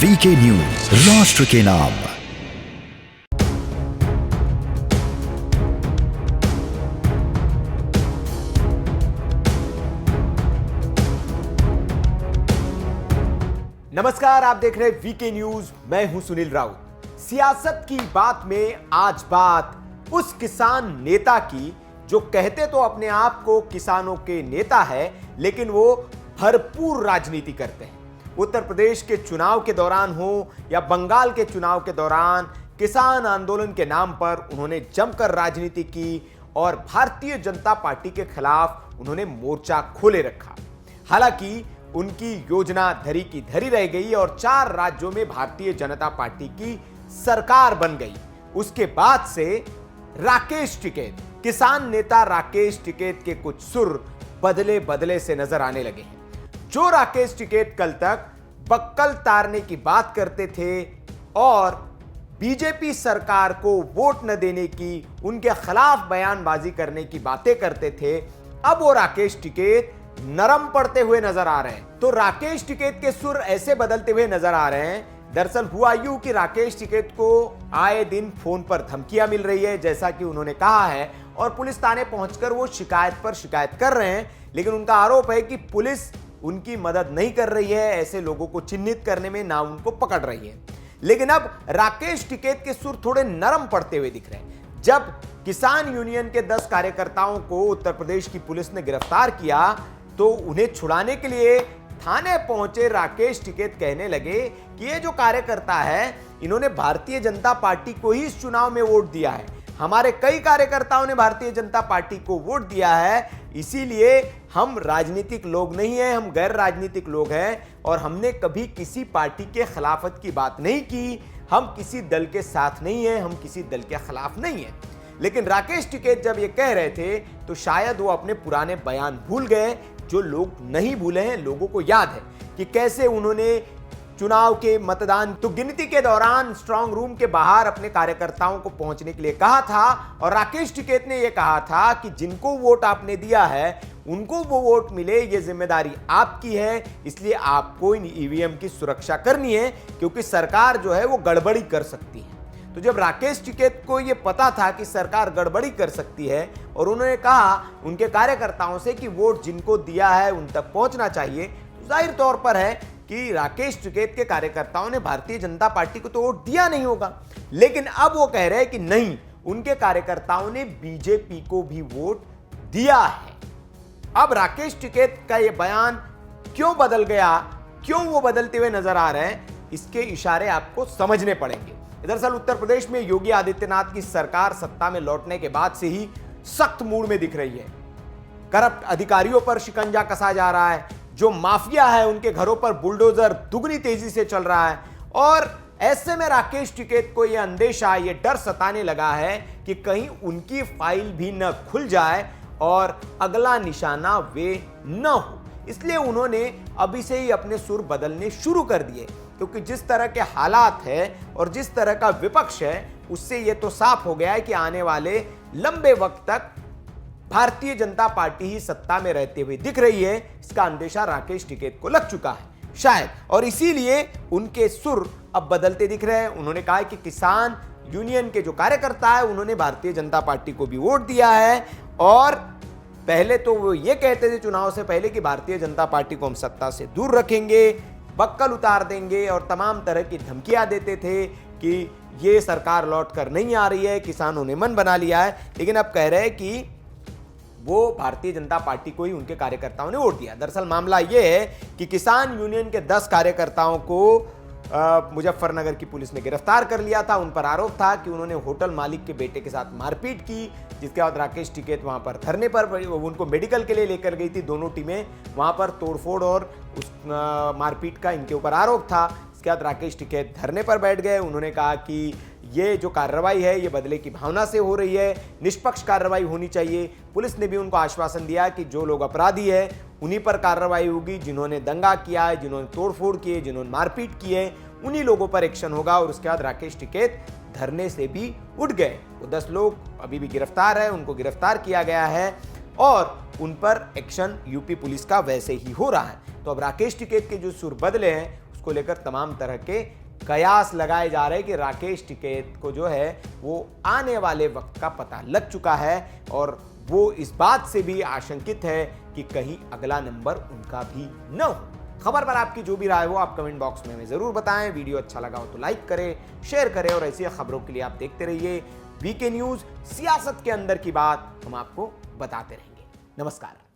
VK news, राष्ट्र के नाम। नमस्कार, आप देख रहे हैं वीके न्यूज। मैं हूं सुनील राउत। सियासत की बात में आज बात उस किसान नेता की जो कहते तो अपने आप को किसानों के नेता है, लेकिन वो भरपूर राजनीति करते हैं। उत्तर प्रदेश के चुनाव के दौरान हो या बंगाल के चुनाव के दौरान किसान आंदोलन के नाम पर उन्होंने जमकर राजनीति की और भारतीय जनता पार्टी के खिलाफ उन्होंने मोर्चा खोले रखा। हालांकि उनकी योजना धरी की धरी रह गई और 4 राज्यों में भारतीय जनता पार्टी की सरकार बन गई। उसके बाद से राकेश टिकैत, किसान नेता राकेश टिकैत के कुछ सुर बदले बदले से नजर आने लगे हैं। जो राकेश टिकैत कल तक बक्कल तारने की बात करते थे और बीजेपी सरकार को वोट न देने की, उनके खिलाफ बयानबाजी करने की बातें करते थे, अब वो राकेश टिकैत नरम पड़ते हुए नजर आ रहे हैं। तो राकेश टिकैत के सुर ऐसे बदलते हुए नजर आ रहे हैं। दरअसल हुआ यूं कि राकेश टिकैत को आए दिन फोन पर धमकियां मिल रही है, जैसा कि उन्होंने कहा है, और पुलिस थाने पहुंचकर वो शिकायत पर शिकायत कर रहे हैं। लेकिन उनका आरोप है कि पुलिस उनकी मदद नहीं कर रही है, ऐसे लोगों को चिन्हित करने में ना उनको पकड़ रही है। लेकिन अब राकेश टिकैत के सुर थोड़े नरम पड़ते हुए दिख रहे हैं। जब किसान यूनियन के 10 कार्यकर्ताओं को उत्तर प्रदेश की पुलिस ने गिरफ्तार किया तो उन्हें छुड़ाने के लिए थाने पहुंचे राकेश टिकैत कहने लगे कि ये जो कार्यकर्ता है, इन्होंने भारतीय जनता पार्टी को ही इस चुनाव में वोट दिया है। हमारे कई कार्यकर्ताओं ने भारतीय जनता पार्टी को वोट दिया है, इसीलिए हम राजनीतिक लोग नहीं हैं, हम गैर राजनीतिक लोग हैं और हमने कभी किसी पार्टी के खिलाफत की बात नहीं की। हम किसी दल के साथ नहीं हैं, हम किसी दल के खिलाफ नहीं हैं। लेकिन राकेश टिकैत जब ये कह रहे थे तो शायद वो अपने पुराने बयान भूल गए। जो लोग नहीं भूले हैं, लोगों को याद है कि कैसे उन्होंने चुनाव के मतदान तो गिनती के दौरान स्ट्रांग रूम के बाहर अपने कार्यकर्ताओं को पहुंचने के लिए कहा था और राकेश टिकैत ने यह कहा था कि जिनको वोट आपने दिया है उनको वो वोट मिले, ये जिम्मेदारी आपकी है, इसलिए आपको इन ईवीएम की सुरक्षा करनी है क्योंकि सरकार जो है वो गड़बड़ी कर सकती है। तो जब राकेश टिकैत को यह पता था कि सरकार गड़बड़ी कर सकती है और उन्होंने कहा उनके कार्यकर्ताओं से कि वोट जिनको दिया है उन तक पहुंचना चाहिए, तो जाहिर तौर पर है कि राकेश टिकैत के कार्यकर्ताओं ने भारतीय जनता पार्टी को तो वोट दिया नहीं होगा। लेकिन अब वो कह रहे हैं कि नहीं, उनके कार्यकर्ताओं ने बीजेपी को भी वोट दिया है। अब राकेश टिकैत का यह बयान क्यों बदल गया, क्यों वो बदलते हुए नजर आ रहे हैं, इसके इशारे आपको समझने पड़ेंगे। दरअसल उत्तर प्रदेश में योगी आदित्यनाथ की सरकार सत्ता में लौटने के बाद से ही सख्त मूड में दिख रही है। करप्ट अधिकारियों पर शिकंजा कसा जा रहा है, जो माफिया है उनके घरों पर बुलडोजर दुगनी तेजी से चल रहा है और ऐसे में राकेश टिकैत को यह अंदेशा, यह डर सताने लगा है कि कहीं उनकी फाइल भी न खुल जाए और अगला निशाना वे न हो। इसलिए उन्होंने अभी से ही अपने सुर बदलने शुरू कर दिए, क्योंकि जिस तरह के हालात है और जिस तरह का विपक्ष है, उससे यह तो साफ हो गया है कि आने वाले लंबे वक्त तक भारतीय जनता पार्टी ही सत्ता में रहते हुए दिख रही है। इसका अंदेशा राकेश टिकैत को लग चुका है शायद, और इसीलिए उनके सुर अब बदलते दिख रहे हैं। उन्होंने कहा कि किसान यूनियन के जो कार्यकर्ता है उन्होंने भारतीय जनता पार्टी को भी वोट दिया है और पहले तो वो ये कहते थे चुनाव से पहले कि भारतीय जनता पार्टी को हम सत्ता से दूर रखेंगे, बक्कल उतार देंगे और तमाम तरह की धमकियां देते थे कि ये सरकार लौट कर नहीं आ रही है, किसानों ने मन बना लिया है। लेकिन अब कह रहे हैं कि वो भारतीय जनता पार्टी को ही उनके कार्यकर्ताओं ने वोट दिया। दरअसल मामला ये है कि किसान यूनियन के 10 कार्यकर्ताओं को मुजफ्फरनगर की पुलिस ने गिरफ्तार कर लिया था। उन पर आरोप था कि उन्होंने होटल मालिक के बेटे के साथ मारपीट की, जिसके बाद राकेश टिकैत वहां पर धरने पर उनको मेडिकल के लिए लेकर गई थी। दोनों टीमें वहां पर तोड़फोड़ और उस मारपीट का इनके ऊपर आरोप था। इसके बाद राकेश टिकैत धरने पर बैठ गए। उन्होंने कहा कि ये जो कार्रवाई है ये बदले की भावना से हो रही है, निष्पक्ष कार्रवाई होनी चाहिए। पुलिस ने भी उनको आश्वासन दिया कि जो लोग अपराधी है उन्हीं पर कार्रवाई होगी, जिन्होंने दंगा किया है, जिन्होंने तोड़फोड़ की है, जिन्होंने मारपीट की है, उन्हीं लोगों पर एक्शन होगा। और उसके बाद राकेश टिकैत धरने से भी उठ गए। वो 10 लोग अभी भी गिरफ्तार है, उनको गिरफ्तार किया गया है और उन पर एक्शन यूपी पुलिस का वैसे ही हो रहा है। तो अब राकेश टिकैत के जो सुर बदले हैं उसको लेकर तमाम तरह के कयास लगाए जा रहे हैं कि राकेश टिकैत को जो है वो आने वाले वक्त का पता लग चुका है और वो इस बात से भी आशंकित है कि कहीं अगला नंबर उनका भी न हो। खबर पर आपकी जो भी राय हो आप कमेंट बॉक्स में हमें जरूर बताएं। वीडियो अच्छा लगा हो तो लाइक करें, शेयर करें और ऐसी खबरों के लिए आप देखते रहिए वीके न्यूज। सियासत के अंदर की बात हम आपको बताते रहेंगे। नमस्कार।